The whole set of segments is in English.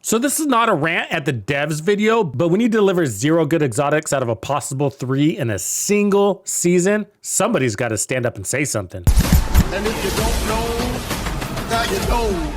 So this is not a rant at the devs video, but when you deliver 0 good exotics out of a possible 3 in a single season, somebody's got to stand up and say something. And if you don't know, now you know.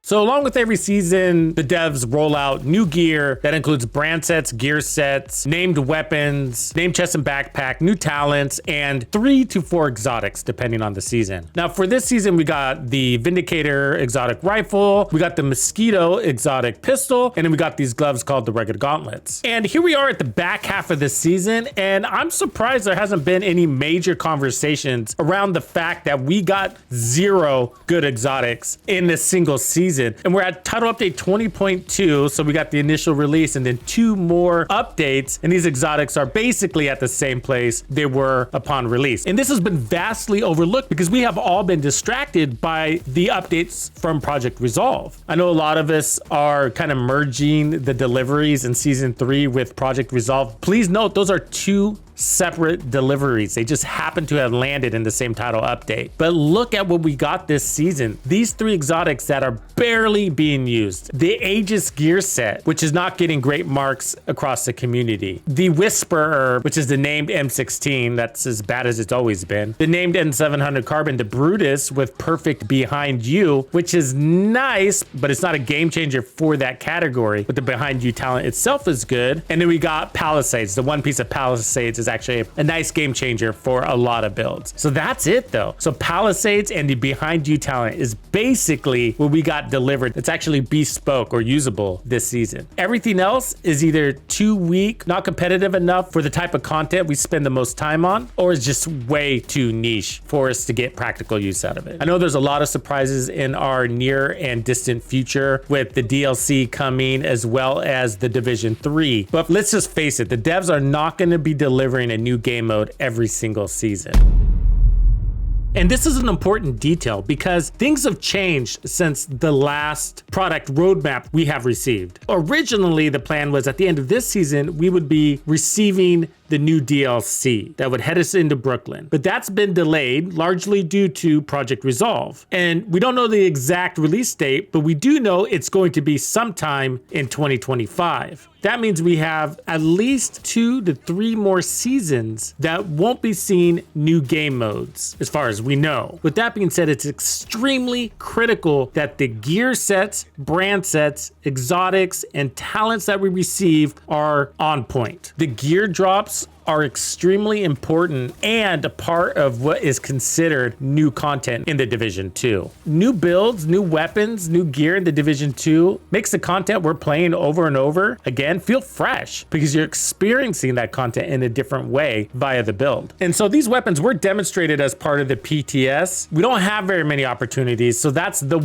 So along with every season, the devs roll out new gear that includes brand sets, gear sets, named weapons, named chest and backpack, new talents, and 3 to 4 exotics depending on the season. Now for this season, we got the Vindicator exotic rifle, we got the Mosquito exotic pistol, and then we got these gloves called the Rugged Gauntlets. And here we are at the back half of the season, and I'm surprised there hasn't been any major conversations around the fact that we got 0 good exotics in this single season. And we're at title update 20.2, so we got the initial release and then 2 more updates, and these exotics are basically at the same place they were upon release. And this has been vastly overlooked because we have all been distracted by the updates from Project Resolve. I know a lot of us are kind of merging the deliveries in season 3 with Project Resolve. Please note, those are 2 separate deliveries. They just happen to have landed in the same title update. But look at what we got this season. These 3 exotics that are barely being used. The Aegis gear set, which is not getting great marks across the community. The Whisperer, which is the named M16, that's as bad as it's always been. The named N700 Carbon, the Brutus with perfect behind you, which is nice, but it's not a game changer for that category. But the behind you talent itself is good. And then we got Palisades. The one piece of Palisades is actually a nice game changer for a lot of builds. So that's it though. So Palisades and the behind you talent is basically what we got delivered. It's actually bespoke or usable this season. Everything else is either too weak, not competitive enough for the type of content we spend the most time on, or is just way too niche for us to get practical use out of it. I know there's a lot of surprises in our near and distant future with the DLC coming as well as the Division 3, but let's just face it, the devs are not going to be delivering a new game mode every single season. And this is an important detail because things have changed since the last product roadmap we have received. Originally, the plan was at the end of this season, we would be receiving the new DLC that would head us into Brooklyn. But that's been delayed largely due to Project Resolve. And we don't know the exact release date, but we do know it's going to be sometime in 2025. That means we have at least 2 to 3 more seasons that won't be seeing new game modes, as far as we know. With that being said, it's extremely critical that the gear sets, brand sets, exotics, and talents that we receive are on point. The gear drops are extremely important and a part of what is considered new content in the Division 2. New builds, new weapons, new gear in the Division 2 makes the content we're playing over and over again feel fresh because you're experiencing that content in a different way via the build. And so these weapons were demonstrated as part of the PTS. We don't have very many opportunities, so that's the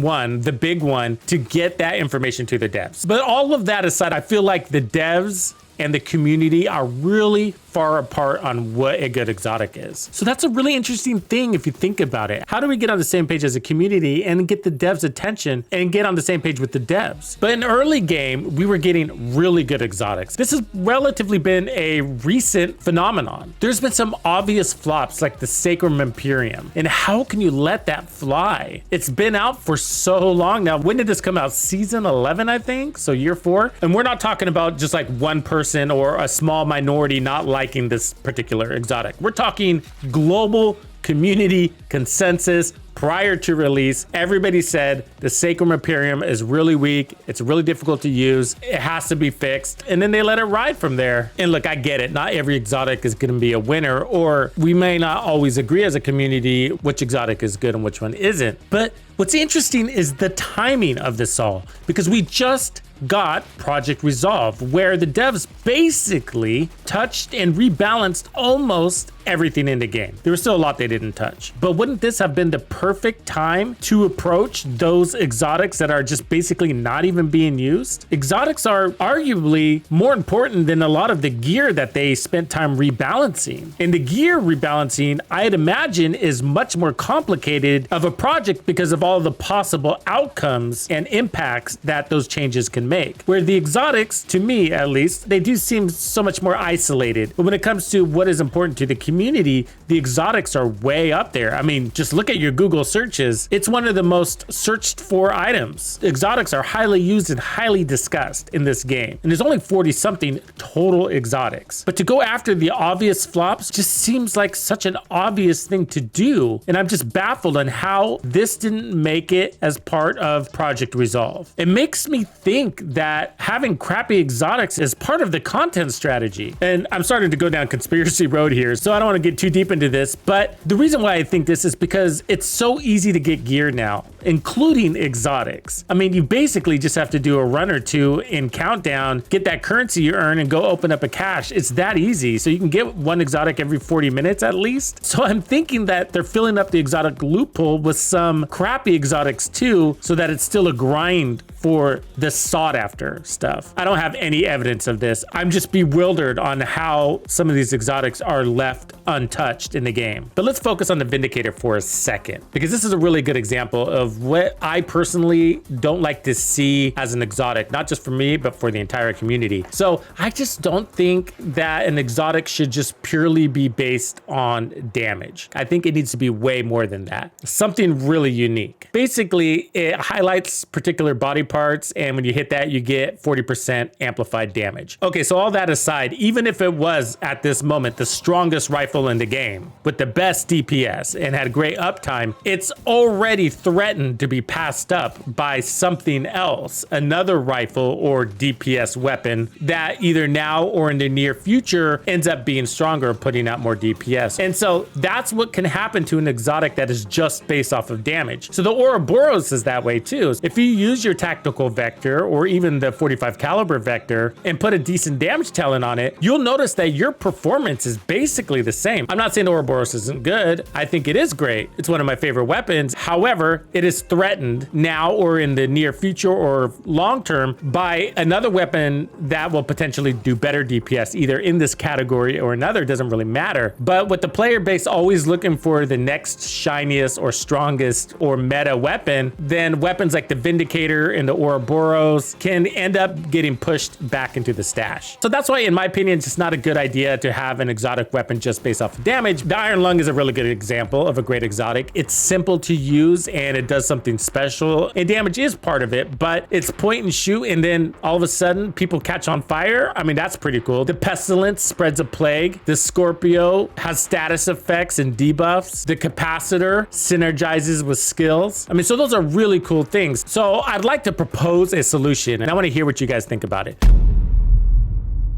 big one to get that information to the devs. But all of that aside, I feel like the devs and the community are really far apart on what a good exotic is. So that's a really interesting thing if you think about it. How do we get on the same page as a community and get the devs' attention and get on the same page with the devs? But in early game, we were getting really good exotics. This has relatively been a recent phenomenon. There's been some obvious flops like the Sacrum Imperium. And how can you let that fly? It's been out for so long now. When did this come out? Season 11, I think? So year 4. And we're not talking about just like one person or a small minority not liking this particular exotic. We're talking global community consensus prior to release. Everybody said the Sacrum Imperium is really weak. It's really difficult to use. It has to be fixed. And then they let it ride from there. And look, I get it. Not every exotic is going to be a winner, or we may not always agree as a community which exotic is good and which one isn't. But what's interesting is the timing of this all, because we just got Project Resolve, where the devs basically touched and rebalanced almost everything in the game. There was still a lot they didn't touch. But wouldn't this have been the perfect time to approach those exotics that are just basically not even being used? Exotics are arguably more important than a lot of the gear that they spent time rebalancing. And the gear rebalancing, I'd imagine, is much more complicated of a project because of all the possible outcomes and impacts that those changes can make. Where the exotics, to me at least, they do seem so much more isolated. But when it comes to what is important to the community, the exotics are way up there. I mean, just look at your Google searches. It's one of the most searched for items. Exotics are highly used and highly discussed in this game. And there's only 40 something total exotics. But to go after the obvious flops just seems like such an obvious thing to do. And I'm just baffled on how this didn't make it as part of Project Resolve. It makes me think that having crappy exotics is part of the content strategy. And I'm starting to go down conspiracy road here, so I don't want to get too deep into this, but the reason why I think this is because it's so easy to get gear now, including exotics. I mean, you basically just have to do a run or two in Countdown, get that currency you earn, and go open up a cache. It's that easy. So you can get one exotic every 40 minutes at least. So I'm thinking that they're filling up the exotic loophole with some crappy exotics too, so that it's still a grind for the sought after stuff. I don't have any evidence of this. I'm just bewildered on how some of these exotics are left untouched in the game. But let's focus on the Vindicator for a second, because this is a really good example of what I personally don't like to see as an exotic, not just for me, but for the entire community. So I just don't think that an exotic should just purely be based on damage. I think it needs to be way more than that. Something really unique. Basically, it highlights particular body parts, and when you hit that, you get 40% amplified damage. Okay, so all that aside, even if it was at this moment the strongest rifle in the game with the best DPS and had great uptime, it's already threatened to be passed up by something else, another rifle or DPS weapon that either now or in the near future ends up being stronger, putting out more DPS. And so that's what can happen to an exotic that is just based off of damage. So the Ouroboros is that way too. If you use your tactical vector or even the 45 caliber vector and put a decent damage talent on it, you'll notice that your performance is basically the same. I'm not saying Ouroboros isn't good. I think it is great. It's one of my favorite weapons. However, it is threatened now or in the near future or long term by another weapon that will potentially do better DPS, either in this category or another. It doesn't really matter. But with the player base always looking for the next shiniest or strongest or meta weapon, then weapons like the Vindicator and the Ouroboros can end up getting pushed back into the stash. So that's why, in my opinion, it's just not a good idea to have an exotic weapon just based off of damage. The Iron Lung is a really good example of a great exotic. It's simple to use and it does something special, and damage is part of it, but it's point and shoot, and then all of a sudden people catch on fire. I mean, that's pretty cool. The Pestilence spreads a plague. The Scorpio has status effects and debuffs. The Capacitor synergizes with skills. I mean, so those are really cool things. So I'd like to propose a solution, and I want to hear what you guys think about it.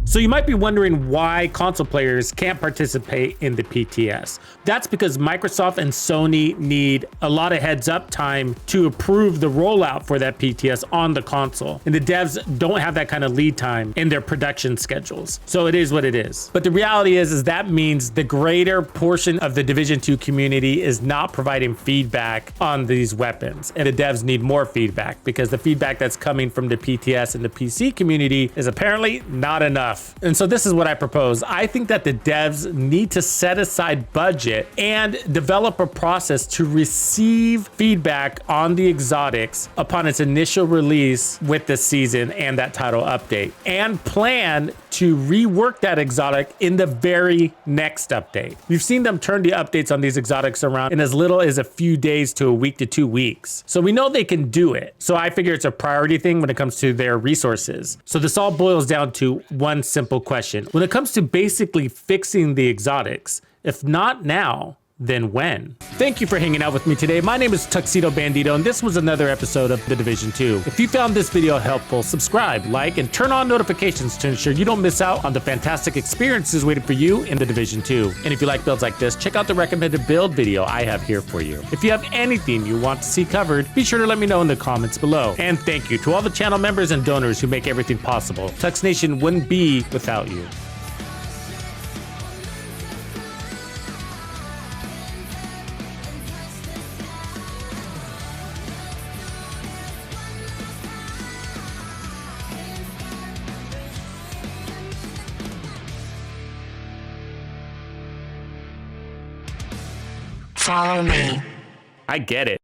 So you might be wondering why console players can't participate in the PTS. That's because Microsoft and Sony need a lot of heads up time to approve the rollout for that PTS on the console. And the devs don't have that kind of lead time in their production schedules. So it is what it is. But the reality is that means the greater portion of the Division 2 community is not providing feedback on these weapons. And the devs need more feedback because the feedback that's coming from the PTS and the PC community is apparently not enough. And so this is what I propose. I think that the devs need to set aside budget and develop a process to receive feedback on the exotics upon its initial release with the season and that title update, and plan to rework that exotic in the very next update. We've seen them turn the updates on these exotics around in as little as a few days to a week to 2 weeks. So we know they can do it. So I figure it's a priority thing when it comes to their resources. So this all boils down to one simple question. When it comes to basically fixing the exotics, if not now, then when? Thank you for hanging out with me today. My name is TuxedoBandido, and this was another episode of The Division 2. If you found this video helpful, subscribe, like, and turn on notifications to ensure you don't miss out on the fantastic experiences waiting for you in The Division 2. And if you like builds like this, check out the recommended build video I have here for you. If you have anything you want to see covered, be sure to let me know in the comments below. And thank you to all the channel members and donors who make everything possible. Tux Nation wouldn't be without you. Follow me. I get it.